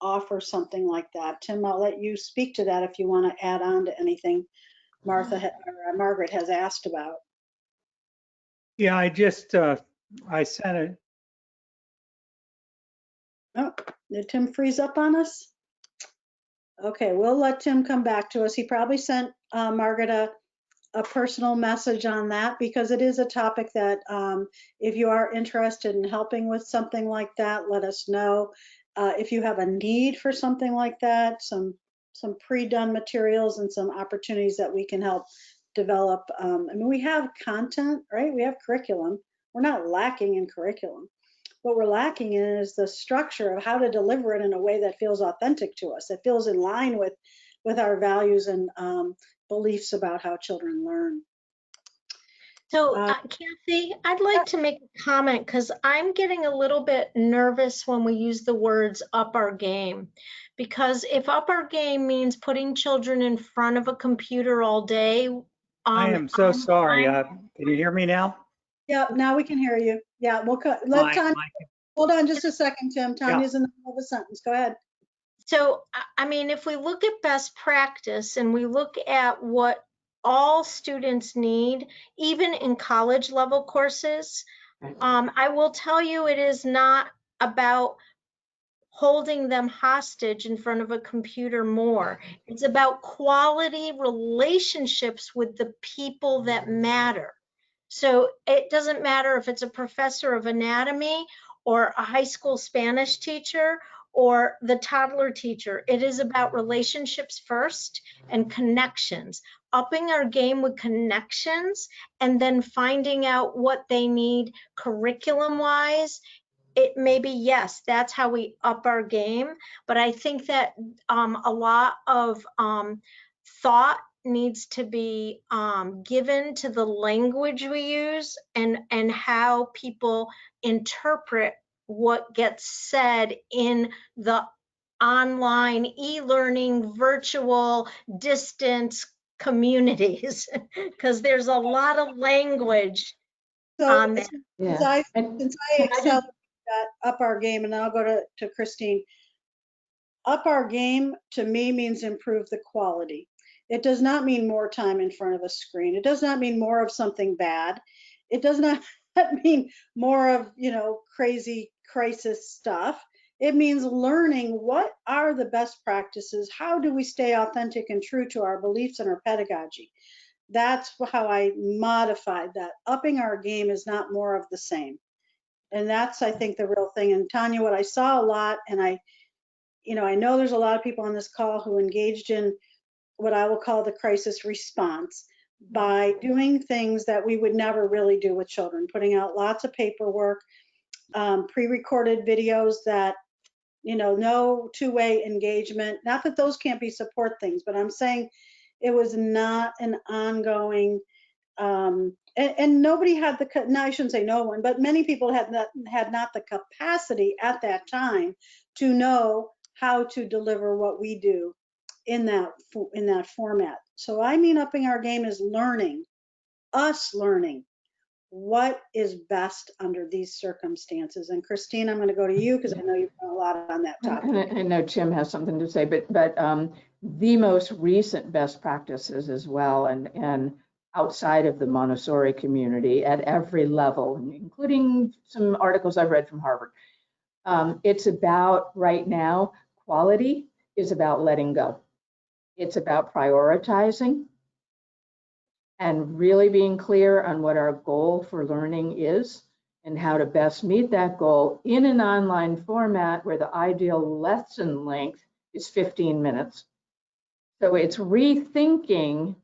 offer something like that. Tim, I'll let you speak to that if you want to add on to anything Margaret has asked about. Yeah, I sent it. Oh, did Tim freeze up on us? Okay, we'll let Tim come back to us. He probably sent Margaret a personal message on that because it is a topic that if you are interested in helping with something like that, let us know. If you have a need for something like that, some pre-done materials and some opportunities that we can help develop. I mean, we have content, right? We have curriculum. We're not lacking in curriculum. What we're lacking in is the structure of how to deliver it in a way that feels authentic to us, that feels in line with our values and beliefs about how children learn. So, Kathy, I'd like to make a comment because I'm getting a little bit nervous when we use the words up our game. Because if up our game means putting children in front of a computer all day. I am so sorry. Can you hear me now? Yeah, now we can hear you. Yeah, we'll let Tanya. Hold on just a second, Tim. Tanya's in the middle of a sentence. Go ahead. So, I mean, if we look at best practice and we look at what all students need, even in college level courses, I will tell you it is not about holding them hostage in front of a computer more. It's about quality relationships with the people that matter. So it doesn't matter if it's a professor of anatomy or a high school Spanish teacher or the toddler teacher. It is about relationships first and connections, upping our game with connections and then finding out what they need curriculum wise. It may be, yes, that's how we up our game. But I think that a lot of thought needs to be given to the language we use and how people interpret what gets said in the online e-learning virtual distance communities because there's a lot of language So on that. since Yeah. I And since I can I excel just- at up our game, and I'll go to Christine. Up our game to me means improve the quality. It does not mean more time in front of a screen. It does not mean more of something bad. It does not mean more of, crazy crisis stuff. It means learning what are the best practices. How do we stay authentic and true to our beliefs and our pedagogy? That's how I modified that. Upping our game is not more of the same. And that's, I think, the real thing. And Tanya, what I saw a lot, and I know there's a lot of people on this call who engaged in what I will call the crisis response by doing things that we would never really do with children, putting out lots of paperwork, pre-recorded videos that, no two-way engagement. Not that those can't be support things, but I'm saying it was not an ongoing, and nobody had no, I shouldn't say no one, but many people had not the capacity at that time to know how to deliver what we do in that format. So I mean, upping our game is learning what is best under these circumstances. And Christine, I'm going to go to you because I know you've done a lot on that topic. And I know Tim has something to say, but the most recent best practices as well, and outside of the Montessori community at every level, including some articles I've read from Harvard. It's about, right now, quality is about letting go. It's about prioritizing and really being clear on what our goal for learning is and how to best meet that goal in an online format where the ideal lesson length is 15 minutes. So it's rethinking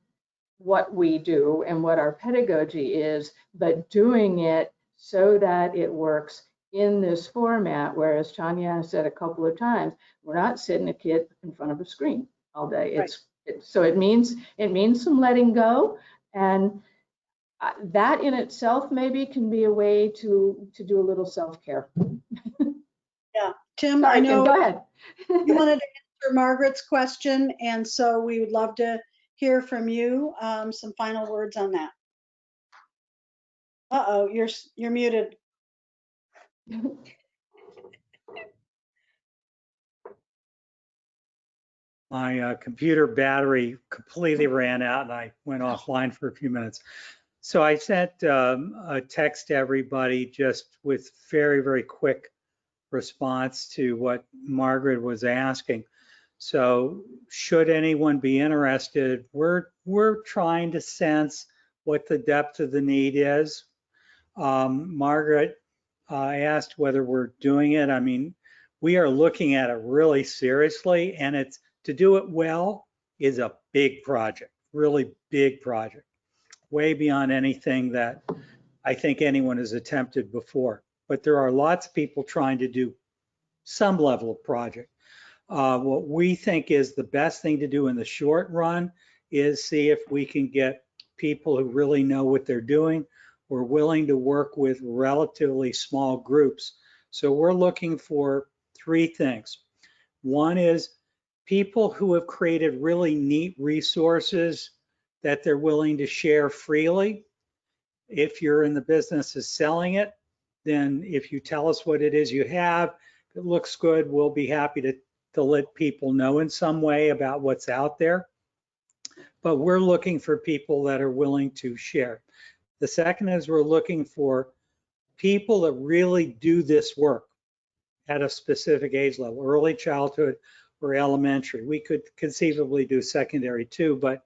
what we do and what our pedagogy is, but doing it so that it works in this format, whereas Tanya has said a couple of times, we're not sitting a kid in front of a screen all day. Right. So it means some letting go, and that in itself maybe can be a way to do a little self-care. Yeah, Tim, Sorry, I know Tim, go ahead. you wanted to answer Margaret's question, and so we would love to hear from you. Some final words on that. Uh-oh, you're muted. My computer battery completely ran out and I went offline for a few minutes. So I sent a text to everybody just with very, very quick response to what Margaret was asking. So should anyone be interested, we're trying to sense what the depth of the need is. Margaret asked whether we're doing it. I mean, we are looking at it really seriously, and it's to do it well is a big project, really big project, way beyond anything that I think anyone has attempted before. But there are lots of people trying to do some level of project. What we think is the best thing to do in the short run is see if we can get people who really know what they're doing. We're willing to work with relatively small groups. So we're looking for three things. One is people who have created really neat resources that they're willing to share freely. If you're in the business of selling it, then if you tell us what it is you have, if it looks good, we'll be happy to let people know in some way about what's out there. But we're looking for people that are willing to share. The second is we're looking for people that really do this work at a specific age level, early childhood or elementary. We could conceivably do secondary too, but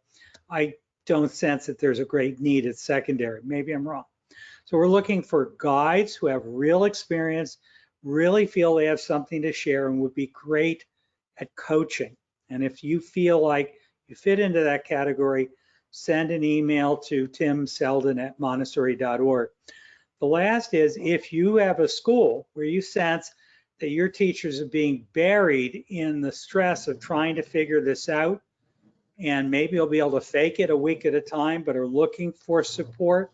I don't sense that there's a great need at secondary. Maybe I'm wrong. So we're looking for guides who have real experience, really feel they have something to share and would be great at coaching. And if you feel like you fit into that category, send an email to timseldin@montessori.org. The last is if you have a school where you sense that your teachers are being buried in the stress of trying to figure this out, and maybe you'll be able to fake it a week at a time, but are looking for support.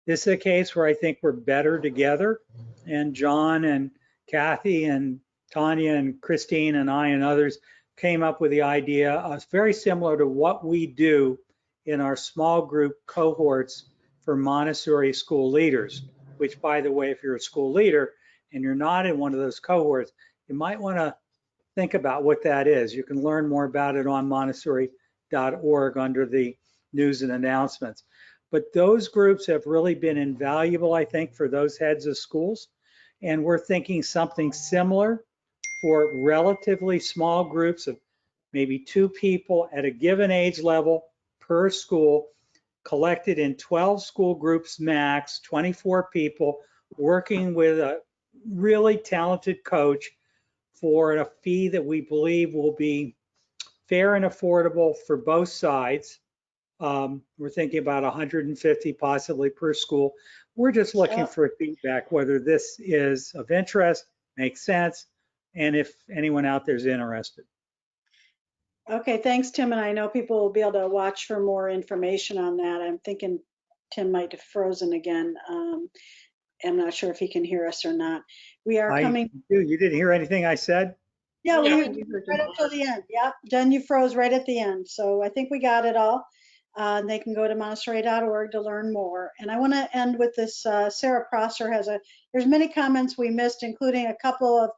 This is a case where I think we're better together. And John and Kathy and Tanya and Christine and I and others came up with the idea, very similar to what we do in our small group cohorts for Montessori school leaders, which, by the way, if you're a school leader and you're not in one of those cohorts, you might want to think about what that is. You can learn more about it on montessori.org under the news and announcements. But those groups have really been invaluable, I think, for those heads of schools. And we're thinking something similar for relatively small groups of maybe 2 people at a given age level per school, collected in 12 school groups max, 24 people, working with a really talented coach for a fee that we believe will be fair and affordable for both sides. We're thinking about 150 possibly per school. We're just looking for feedback, whether this is of interest, makes sense, and if anyone out there is interested. Okay, thanks, Tim. And I know people will be able to watch for more information on that. I'm thinking Tim might have frozen again. I'm not sure if he can hear us or not. We are coming. You didn't hear anything I said? Yeah, Yeah, we we heard did. you right up till the end. Yeah, Jen, you froze right at the end. So I think we got it all. They can go to montessori.org to learn more. And I want to end with this. Sarah Prosser there's many comments we missed, including a couple of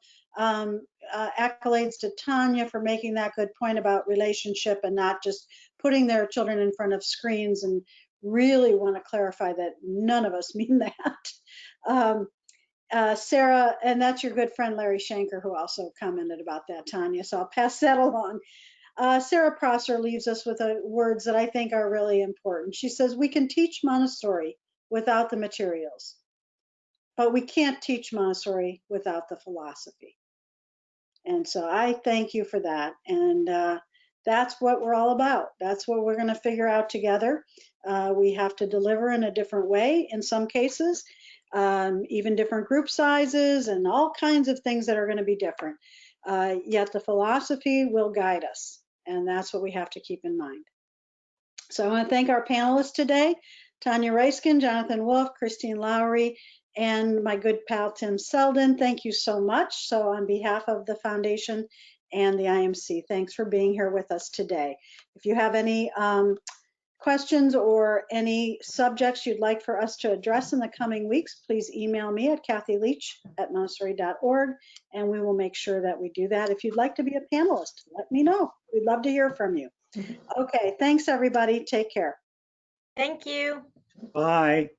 accolades to Tanya for making that good point about relationship and not just putting their children in front of screens, and really want to clarify that none of us mean that. Sarah, and that's your good friend Larry Shanker, who also commented about that, Tanya, so I'll pass that along. Sarah Prosser leaves us with words that I think are really important. She says, we can teach Montessori without the materials, but we can't teach Montessori without the philosophy. And so I thank you for that. And that's what we're all about. That's what we're going to figure out together. We have to deliver in a different way in some cases, even different group sizes and all kinds of things that are going to be different. Yet the philosophy will guide us. And that's what we have to keep in mind. So I want to thank our panelists today, Tanya Reiskin, Jonathan Wolf, Christine Lowry, and my good pal, Tim Selden. Thank you so much. So on behalf of the foundation and the IMC, thanks for being here with us today. If you have any questions or any subjects you'd like for us to address in the coming weeks, please email me at kathyleach@montessori.org, and we will make sure that we do that. If you'd like to be a panelist, let me know. We'd love to hear from you. Okay, thanks everybody. Take care. Thank you. Bye.